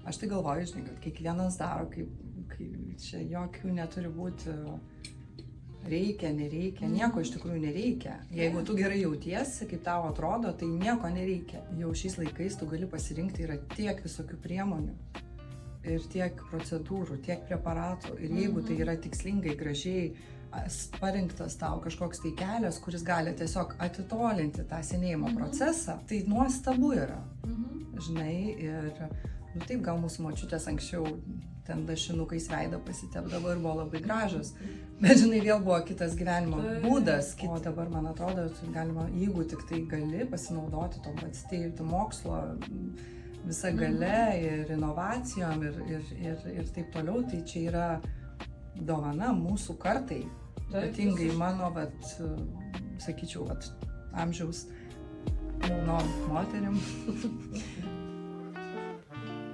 Aš tai galvoju, žinai, kad kiekvienas daro, kai čia jokių neturi būti reikia, nereikia, nieko iš tikrųjų nereikia. Jeigu tu gerai jautiesi, kaip tau atrodo, tai nieko nereikia. Jau šiais laikais tu gali pasirinkti, yra tiek visokių priemonių ir tiek procedūrų, tiek preparatų. Ir jeigu tai yra tikslingai, gražiai parinktas tau kažkoks tai kelias, kuris gali tiesiog atitolinti tą senėjimo procesą, tai nuostabu yra. Žinai, ir taip, gal mūsų močiutės anksčiau ten dašinukais veidą pasitepdavo ir buvo labai gražus. Bet žinai, vėl buvo kitas gyvenimo būdas. O dabar, man atrodo, galima, jeigu tik tai gali pasinaudoti tom atsteigti mokslo visą galę ir inovacijom ir taip toliau, tai čia yra dovana mūsų kartai. Ypatingai mano, sakyčiau, amžiaus jaunom moterim.